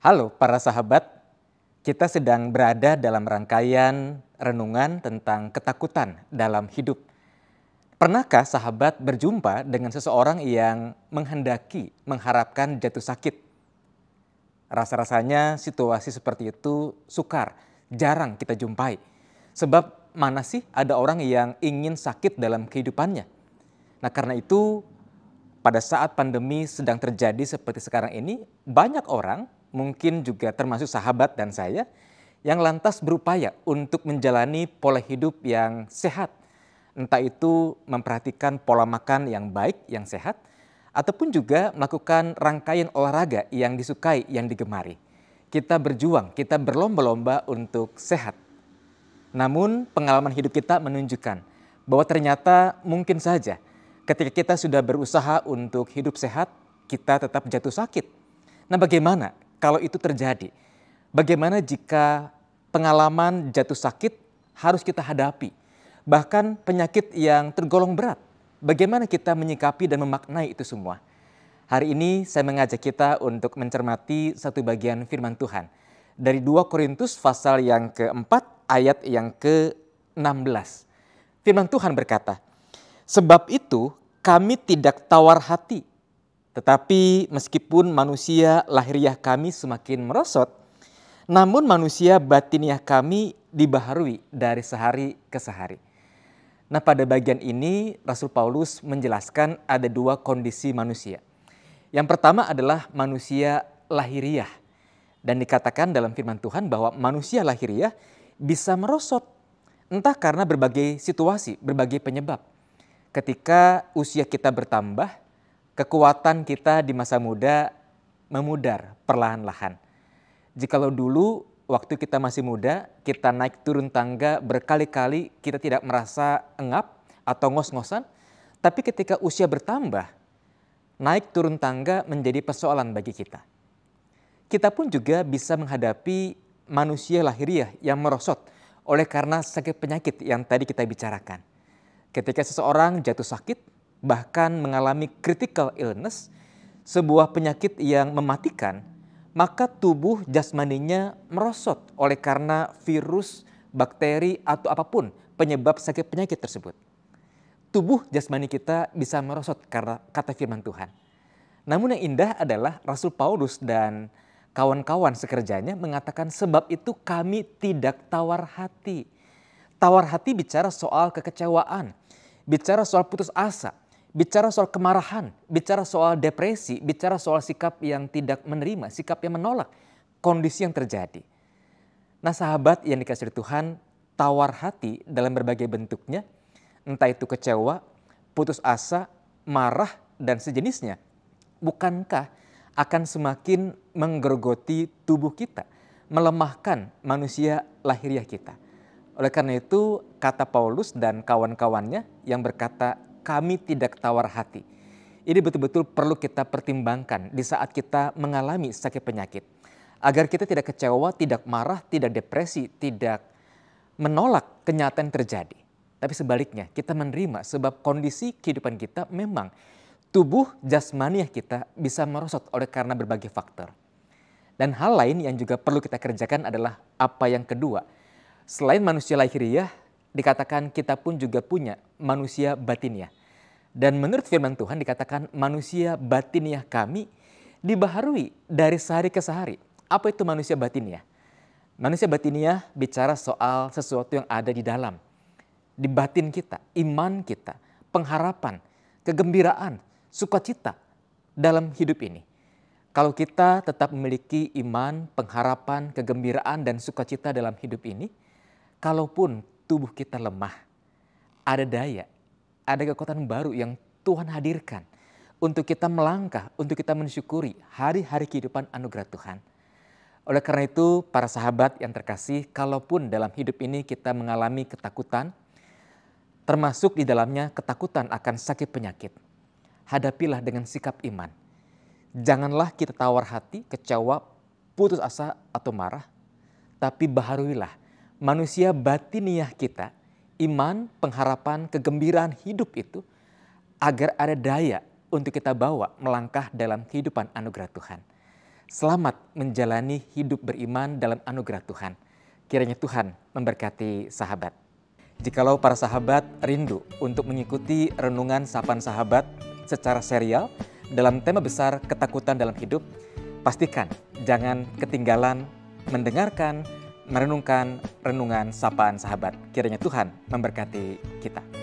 Halo para sahabat, kita sedang berada dalam rangkaian renungan tentang ketakutan dalam hidup. Pernahkah sahabat berjumpa dengan seseorang yang mengharapkan jatuh sakit? Rasa-rasanya situasi seperti itu sukar, jarang kita jumpai. Sebab mana sih ada orang yang ingin sakit dalam kehidupannya? Nah karena itu pada saat pandemi sedang terjadi seperti sekarang ini, banyak orang, mungkin juga termasuk sahabat dan saya, yang lantas berupaya untuk menjalani pola hidup yang sehat. Entah itu memperhatikan pola makan yang baik, yang sehat, ataupun juga melakukan rangkaian olahraga yang disukai, yang digemari. Kita berjuang, kita berlomba-lomba untuk sehat. Namun pengalaman hidup kita menunjukkan bahwa ternyata mungkin saja ketika kita sudah berusaha untuk hidup sehat, kita tetap jatuh sakit. Nah bagaimana kalau itu terjadi? Bagaimana jika pengalaman jatuh sakit harus kita hadapi? Bahkan penyakit yang tergolong berat. Bagaimana kita menyikapi dan memaknai itu semua? Hari ini saya mengajak kita untuk mencermati satu bagian firman Tuhan. Dari 2 Korintus pasal yang keempat ayat yang ke-16. Firman Tuhan berkata, "Sebab itu kami tidak tawar hati, tetapi meskipun manusia lahiriah kami semakin merosot, namun manusia batiniah kami dibaharui dari sehari ke sehari." Nah pada bagian ini Rasul Paulus menjelaskan ada 2 kondisi manusia. Yang pertama adalah manusia lahiriah. Dan dikatakan dalam firman Tuhan bahwa manusia lahiriah bisa merosot. Entah karena berbagai situasi, berbagai penyebab. Ketika usia kita bertambah, kekuatan kita di masa muda memudar perlahan-lahan. Jikalau dulu waktu kita masih muda, kita naik turun tangga berkali-kali, kita tidak merasa engap atau ngos-ngosan. Tapi ketika usia bertambah, naik turun tangga menjadi persoalan bagi kita. Kita pun juga bisa menghadapi manusia lahiriah yang merosot oleh karena sakit penyakit yang tadi kita bicarakan. Ketika seseorang jatuh sakit, bahkan mengalami critical illness, sebuah penyakit yang mematikan, maka tubuh jasmaninya merosot oleh karena virus, bakteri, atau apapun penyebab sakit penyakit tersebut. Tubuh jasmani kita bisa merosot karena kata firman Tuhan. Namun yang indah adalah Rasul Paulus dan kawan-kawan sekerjanya mengatakan sebab itu kami tidak tawar hati. Tawar hati bicara soal kekecewaan, bicara soal putus asa, bicara soal kemarahan, bicara soal depresi, bicara soal sikap yang tidak menerima, sikap yang menolak kondisi yang terjadi. Nah sahabat yang dikasihi Tuhan, tawar hati dalam berbagai bentuknya, entah itu kecewa, putus asa, marah, dan sejenisnya, bukankah akan semakin menggerogoti tubuh kita, melemahkan manusia lahiriah kita. Oleh karena itu, kata Paulus dan kawan-kawannya yang berkata, kami tidak tawar hati. Ini betul-betul perlu kita pertimbangkan di saat kita mengalami sakit penyakit. Agar kita tidak kecewa, tidak marah, tidak depresi, tidak menolak kenyataan yang terjadi. Tapi sebaliknya, kita menerima sebab kondisi kehidupan kita memang tubuh jasmaniah kita bisa merosot oleh karena berbagai faktor. Dan hal lain yang juga perlu kita kerjakan adalah apa yang kedua. Selain manusia lahiriah, dikatakan kita pun juga punya manusia batiniah. Dan menurut firman Tuhan dikatakan manusia batiniah kami dibaharui dari sehari ke sehari. Apa itu manusia batiniah? Manusia batiniah bicara soal sesuatu yang ada di dalam. Di batin kita, iman kita, pengharapan, kegembiraan, sukacita dalam hidup ini. Kalau kita tetap memiliki iman, pengharapan, kegembiraan, dan sukacita dalam hidup ini, kalaupun tubuh kita lemah, ada daya, ada kekuatan baru yang Tuhan hadirkan untuk kita melangkah, untuk kita mensyukuri hari-hari kehidupan anugerah Tuhan. Oleh karena itu, para sahabat yang terkasih, kalaupun dalam hidup ini kita mengalami ketakutan, termasuk di dalamnya ketakutan akan sakit penyakit, hadapilah dengan sikap iman. Janganlah kita tawar hati, kecewa, putus asa atau marah, tapi baharuilah manusia batiniah kita, iman, pengharapan, kegembiraan hidup itu, agar ada daya untuk kita bawa melangkah dalam kehidupan anugerah Tuhan. Selamat menjalani hidup beriman dalam anugerah Tuhan. Kiranya Tuhan memberkati sahabat. Jikalau para sahabat rindu untuk mengikuti renungan Sapaan Sahabat secara serial dalam tema besar ketakutan dalam hidup, pastikan jangan ketinggalan mendengarkan, merenungkan renungan Sapaan Sahabat. Kiranya Tuhan memberkati kita.